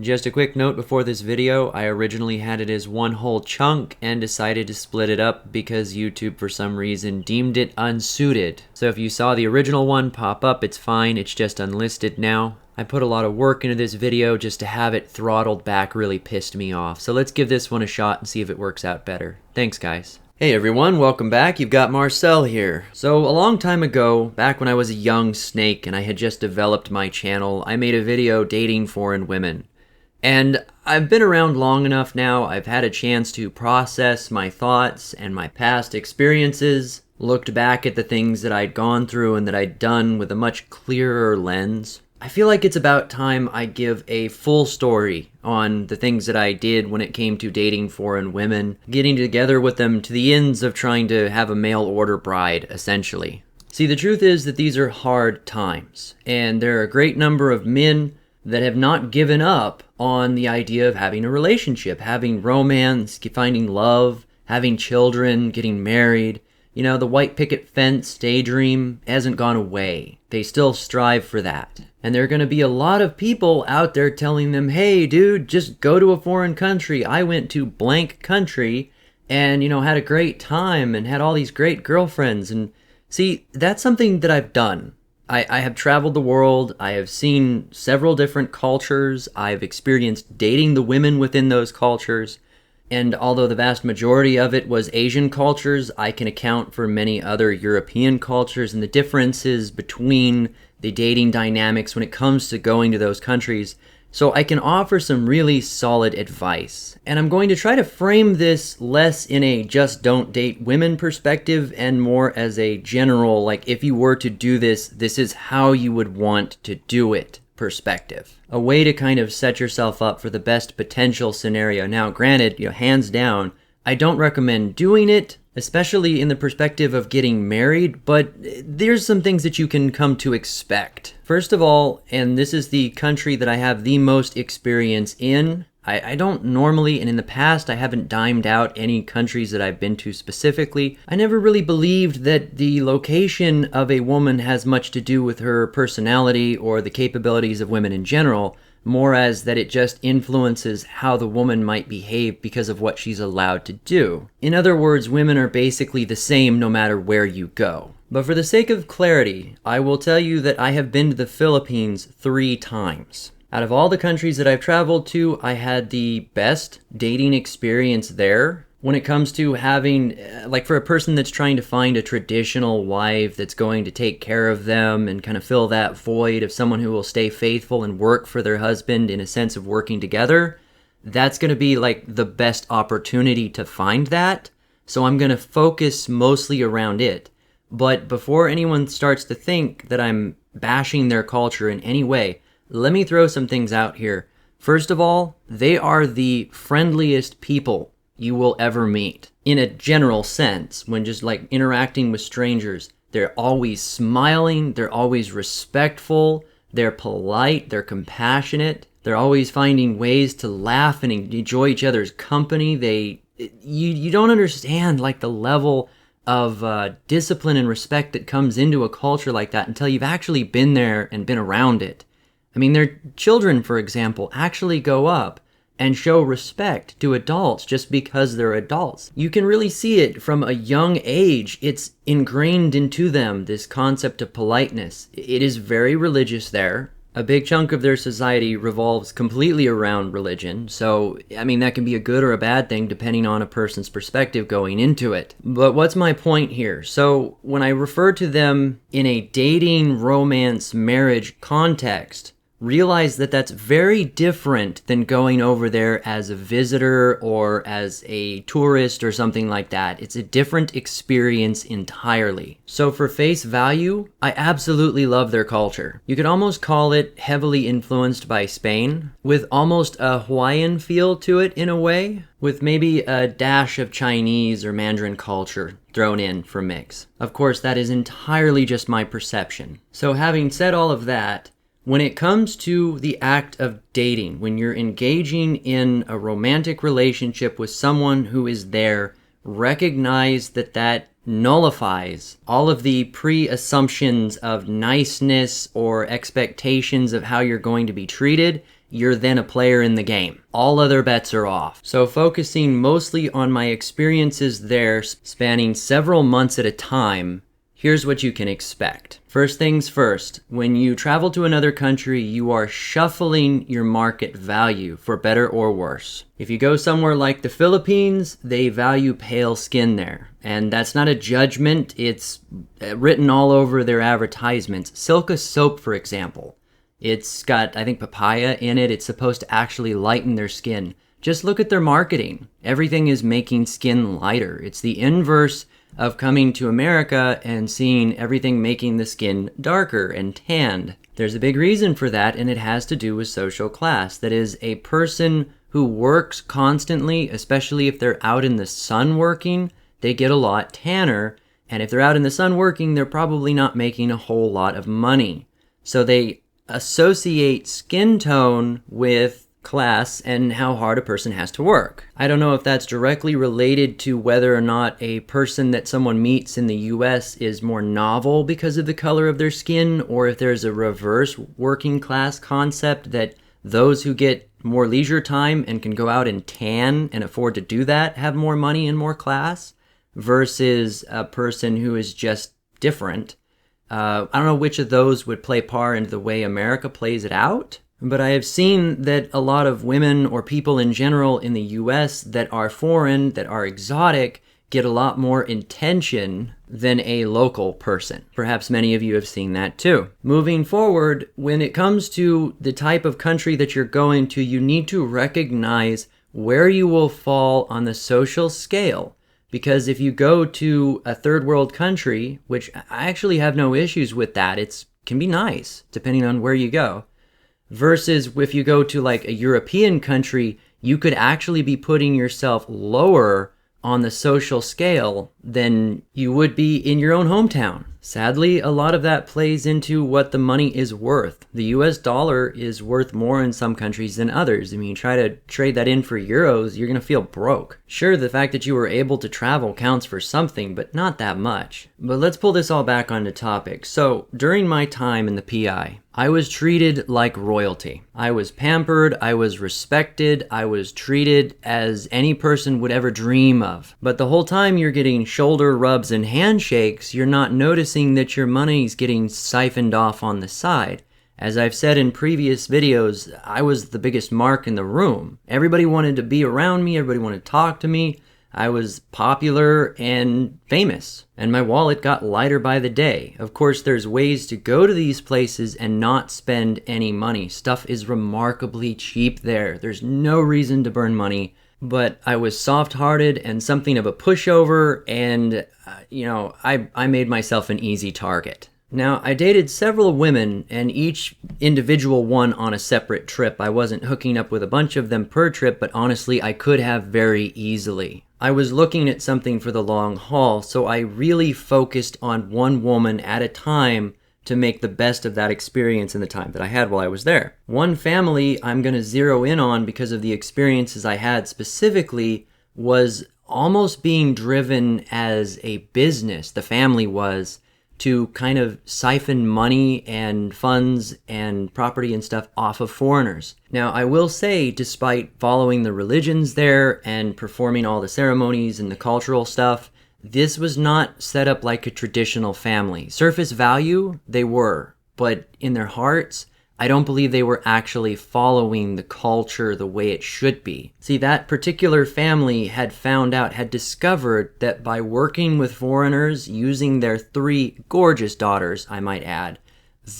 Just a quick note before this video, I originally had it as one whole chunk and decided to split it up because YouTube for some reason deemed it unsuited. So if you saw the original one pop up, it's fine, it's just unlisted now. I put a lot of work into this video, just to have it throttled back really pissed me off. So let's give this one a shot and see if it works out better. Thanks guys. Hey everyone, welcome back. You've got Marcel here. So a long time ago, back when I was a young snake and I had just developed my channel, I made a video dating foreign women. And I've been around long enough now, I've had a chance to process my thoughts and my past experiences, looked back at the things that I'd gone through and that I'd done with a much clearer lens. I feel like it's about time I give a full story on the things that I did when it came to dating foreign women, getting together with them to the ends of trying to have a mail order bride, essentially. See, the truth is that these are hard times, and there are a great number of men that have not given up on the idea of having a relationship, having romance, finding love, having children, getting married. You know, the white picket fence daydream hasn't gone away. They still strive for that. And there are going to be a lot of people out there telling them, hey dude, just go to a foreign country. I went to blank country and, had a great time and had all these great girlfriends. And see, that's something that I've done. I have traveled the world, I have seen several different cultures, I've experienced dating the women within those cultures, and although the vast majority of it was Asian cultures, I can account for many other European cultures and the differences between the dating dynamics when it comes to going to those countries. So I can offer some really solid advice. And I'm going to try to frame this less in a just don't date women perspective and more as a general, like if you were to do this, this is how you would want to do it perspective. A way to kind of set yourself up for the best potential scenario. Now, granted, hands down, I don't recommend doing it, especially in the perspective of getting married, but there's some things that you can come to expect. First of all, and this is the country that I have the most experience in, I don't normally, and in the past, I haven't dimed out any countries that I've been to specifically. I never really believed that the location of a woman has much to do with her personality or the capabilities of women in general, more as that it just influences how the woman might behave because of what she's allowed to do. In other words, women are basically the same no matter where you go. But for the sake of clarity, I will tell you that I have been to the Philippines 3 times. Out of all the countries that I've traveled to, I had the best dating experience there. When it comes to having, like for a person that's trying to find a traditional wife that's going to take care of them and kind of fill that void of someone who will stay faithful and work for their husband in a sense of working together, that's going to be like the best opportunity to find that. So I'm going to focus mostly around it. But before anyone starts to think that I'm bashing their culture in any way, let me throw some things out here. First of all, they are the friendliest people you will ever meet. In a general sense, when just like interacting with strangers, they're always smiling, they're always respectful, they're polite, they're compassionate, they're always finding ways to laugh and enjoy each other's company. You don't understand like the level of discipline and respect that comes into a culture like that until you've actually been there and been around it. I mean, their children, for example, actually go up and show respect to adults just because they're adults. You can really see it from a young age. It's ingrained into them, this concept of politeness. It is very religious there. A big chunk of their society revolves completely around religion. So, I mean, that can be a good or a bad thing depending on a person's perspective going into it. But what's my point here? So, when I refer to them in a dating, romance, marriage context, realize that that's very different than going over there as a visitor or as a tourist or something like that. It's a different experience entirely. So for face value, I absolutely love their culture. You could almost call it heavily influenced by Spain, with almost a Hawaiian feel to it in a way, with maybe a dash of Chinese or Mandarin culture thrown in for mix. Of course, that is entirely just my perception. So having said all of that, when it comes to the act of dating, when you're engaging in a romantic relationship with someone who is there, recognize that that nullifies all of the pre-assumptions of niceness or expectations of how you're going to be treated. you're then a player in the game. All other bets are off. So focusing mostly on my experiences there, spanning several months at a time, here's what you can expect. First things first, when you travel to another country, you are shuffling your market value, for better or worse. If you go somewhere like the Philippines, they value pale skin there. And that's not a judgment, it's written all over their advertisements. Silka soap, for example. It's got, I think, papaya in it. It's supposed to actually lighten their skin. Just look at their marketing. Everything is making skin lighter. It's the inverse of coming to America and seeing everything making the skin darker and tanned. There's a big reason for that, and it has to do with social class. That is, a person who works constantly, especially if they're out in the sun working, they get a lot tanner. And if they're out in the sun working, they're probably not making a whole lot of money. So they associate skin tone with class and how hard a person has to work. I don't know if that's directly related to whether or not a person that someone meets in the US is more novel because of the color of their skin, or if there's a reverse working class concept that those who get more leisure time and can go out and tan and afford to do that have more money and more class, versus a person who is just different. I don't know which of those would play part into the way America plays it out, but I have seen that a lot of women or people in general in the US that are foreign, that are exotic, get a lot more attention than a local person. Perhaps many of you have seen that too. Moving forward, when it comes to the type of country that you're going to, you need to recognize where you will fall on the social scale. Because if you go to a third world country, which I actually have no issues with that, it can be nice depending on where you go, versus if you go to like a European country, you could actually be putting yourself lower on the social scale than you would be in your own hometown. Sadly, a lot of that plays into what the money is worth. The US dollar is worth more in some countries than others. I mean, you try to trade that in for euros, you're going to feel broke. Sure, the fact that you were able to travel counts for something, but not that much. But let's pull this all back onto topic. So, during my time in the PI, I was treated like royalty. I was pampered, I was respected, I was treated as any person would ever dream of. But the whole time you're getting shoulder rubs and handshakes, you're not noticing that your money's getting siphoned off on the side. As I've said in previous videos, I was the biggest mark in the room. Everybody wanted to be around me, everybody wanted to talk to me. I was popular and famous, and my wallet got lighter by the day. Of course, there's ways to go to these places and not spend any money. Stuff is remarkably cheap there. There's no reason to burn money. But I was soft-hearted and something of a pushover, and, I made myself an easy target. Now, I dated several women, and each individual one on a separate trip. I wasn't hooking up with a bunch of them per trip, but honestly, I could have very easily. I was looking at something for the long haul, so I really focused on one woman at a time to make the best of that experience in the time that I had while I was there. One family I'm going to zero in on because of the experiences I had specifically was almost being driven as a business, the family was, to kind of siphon money and funds and property and stuff off of foreigners. Now, I will say, despite following the religions there and performing all the ceremonies and the cultural stuff, this was not set up like a traditional family. Surface value, they were, but in their hearts, I don't believe they were actually following the culture the way it should be. See, that particular family had discovered that by working with foreigners, using their 3 gorgeous daughters, I might add,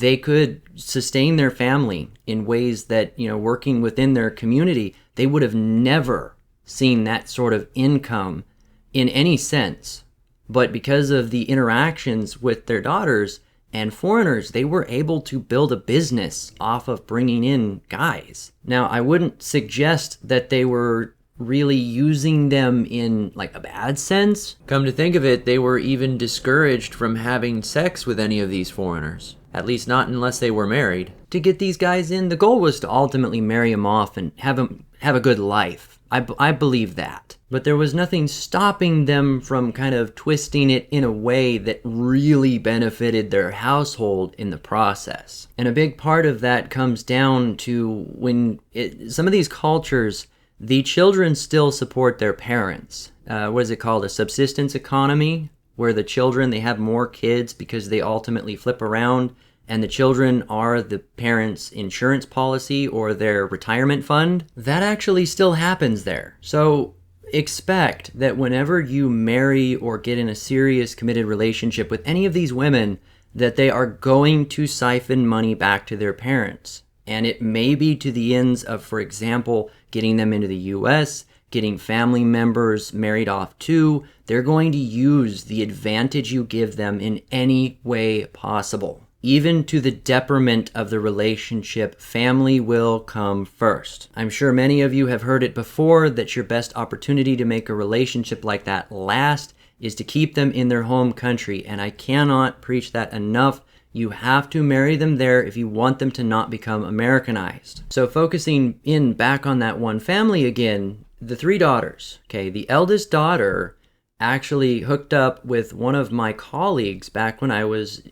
they could sustain their family in ways that, working within their community, they would have never seen that sort of income in any sense. But because of the interactions with their daughters and foreigners, they were able to build a business off of bringing in guys. Now, I wouldn't suggest that they were really using them in like a bad sense. Come to think of it, they were even discouraged from having sex with any of these foreigners. At least not unless they were married. To get these guys in, the goal was to ultimately marry them off and have a good life. I believe that. but there was nothing stopping them from kind of twisting it in a way that really benefited their household in the process. And a big part of that comes down to some of these cultures, the children still support their parents. What is it called? A subsistence economy, where the children, they have more kids because they ultimately flip around, and the children are the parents' insurance policy or their retirement fund. That actually still happens there. So expect that whenever you marry or get in a serious committed relationship with any of these women, that they are going to siphon money back to their parents. And it may be to the ends of, for example, getting them into the US, getting family members married off too. They're going to use the advantage you give them in any way possible. Even to the detriment of the relationship, family will come first. I'm sure many of you have heard it before that your best opportunity to make a relationship like that last is to keep them in their home country, and I cannot preach that enough. You have to marry them there if you want them to not become Americanized. So focusing in back on that one family again, the 3 daughters. Okay, the eldest daughter actually hooked up with one of my colleagues back when I was,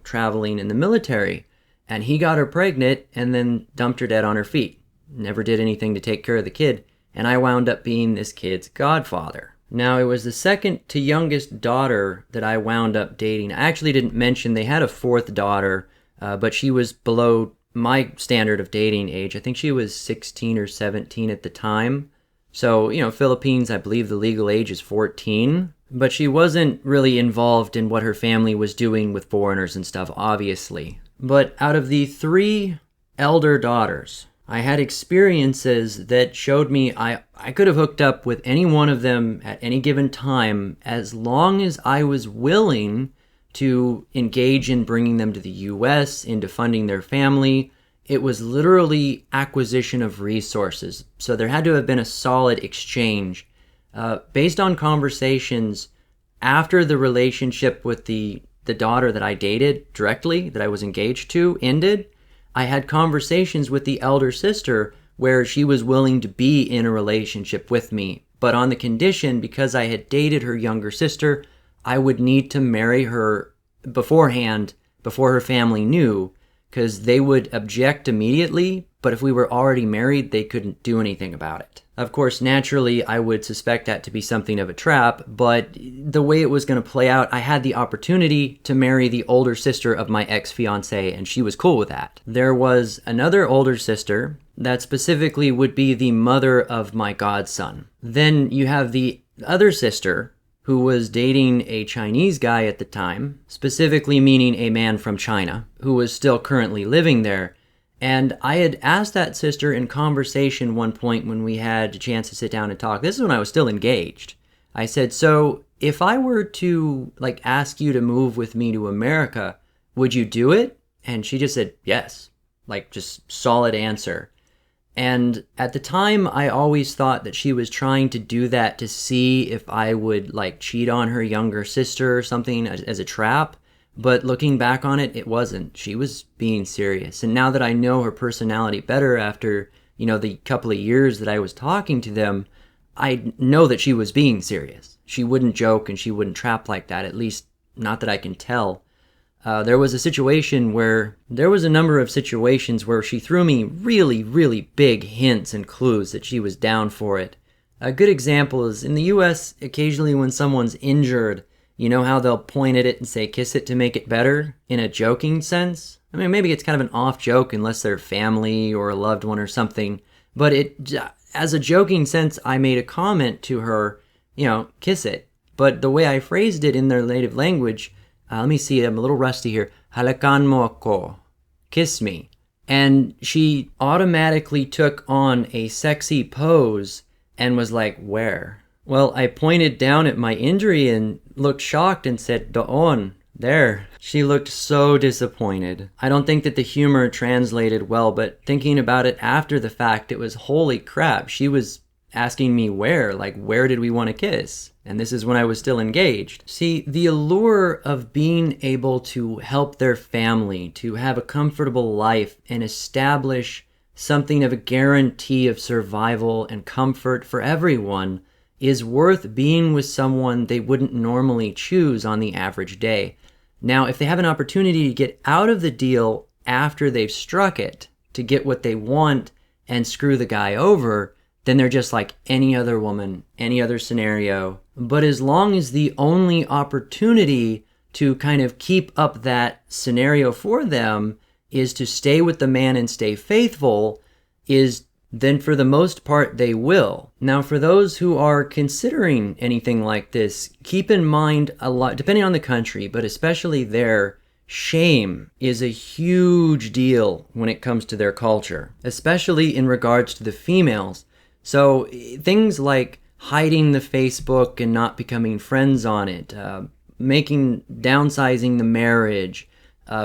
traveling in the military. And he got her pregnant and then dumped her dead on her feet. Never did anything to take care of the kid. And I wound up being this kid's godfather. Now, it was the second to youngest daughter that I wound up dating. I actually didn't mention they had a 4th daughter, but she was below my standard of dating age. I think she was 16 or 17 at the time. So, Philippines, I believe the legal age is 14, but she wasn't really involved in what her family was doing with foreigners and stuff, obviously. But out of the 3 elder daughters, I had experiences that showed me I could have hooked up with any one of them at any given time as long as I was willing to engage in bringing them to the US, into funding their family. It was literally acquisition of resources. So there had to have been a solid exchange. Based on conversations after the relationship with the daughter that I dated directly, that I was engaged to, ended, I had conversations with the elder sister where she was willing to be in a relationship with me. But on the condition, because I had dated her younger sister, I would need to marry her beforehand, before her family knew, because they would object immediately, but if we were already married, they couldn't do anything about it. Of course, naturally, I would suspect that to be something of a trap, but the way it was going to play out, I had the opportunity to marry the older sister of my ex-fiancé, and she was cool with that. There was another older sister that specifically would be the mother of my godson. Then you have the other sister, who was dating a Chinese guy at the time, specifically meaning a man from China, who was still currently living there. And I had asked that sister in conversation one point when we had a chance to sit down and talk. This is when I was still engaged. I said, so if I were to ask you to move with me to America, would you do it? And she just said, yes. Just solid answer. And at the time, I always thought that she was trying to do that to see if I would cheat on her younger sister or something as a trap. But looking back on it, it wasn't. She was being serious. And now that I know her personality better after, the couple of years that I was talking to them, I know that she was being serious. She wouldn't joke and she wouldn't trap like that, at least not that I can tell. There was a number of situations where she threw me really, really big hints and clues that she was down for it. A good example is in the US, occasionally when someone's injured, you know how they'll point at it and say, kiss it to make it better, in a joking sense? I mean, maybe it's kind of an off joke unless they're family or a loved one or something, but as a joking sense, I made a comment to her, kiss it. But the way I phrased it in their native language, let me see, I'm a little rusty here. Halakan mo ako. Kiss me. And she automatically took on a sexy pose and was like, where? Well, I pointed down at my injury and looked shocked and said, doon, there. She looked so disappointed. I don't think that the humor translated well, but thinking about it after the fact, it was holy crap. She was asking me where did we want to kiss? And this is when I was still engaged. See, the allure of being able to help their family, to have a comfortable life and establish something of a guarantee of survival and comfort for everyone is worth being with someone they wouldn't normally choose on the average day. Now, if they have an opportunity to get out of the deal after they've struck it to get what they want and screw the guy over, then they're just like any other woman, any other scenario. But as long as the only opportunity to kind of keep up that scenario for them is to stay with the man and stay faithful, then for the most part they will. Now, for those who are considering anything like this, keep in mind a lot, depending on the country, but especially there, shame is a huge deal when it comes to their culture, especially in regards to the females. So things like hiding the Facebook and not becoming friends on it, downsizing the marriage,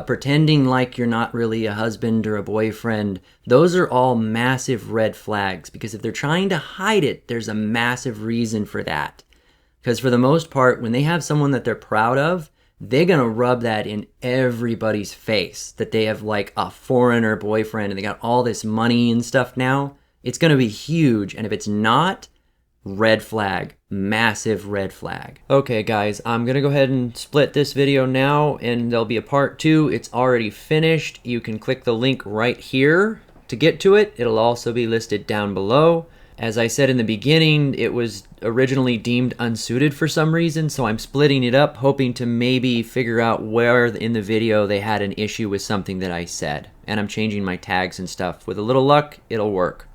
pretending like you're not really a husband or a boyfriend, those are all massive red flags, because if they're trying to hide it, there's a massive reason for that. Because for the most part, when they have someone that they're proud of, they're going to rub that in everybody's face, that they have like a foreigner boyfriend and they got all this money and stuff now. It's going to be huge, and if it's not, red flag, massive red flag. Okay guys, I'm gonna go ahead and split this video now, and there'll be a part 2. It's already finished. You can click the link right here to get to it. It'll also be listed down below. As I said in the beginning, it was originally deemed unsuited for some reason, so I'm splitting it up, hoping to maybe figure out where in the video they had an issue with something that I said. And I'm changing my tags and stuff. With a little luck, it'll work.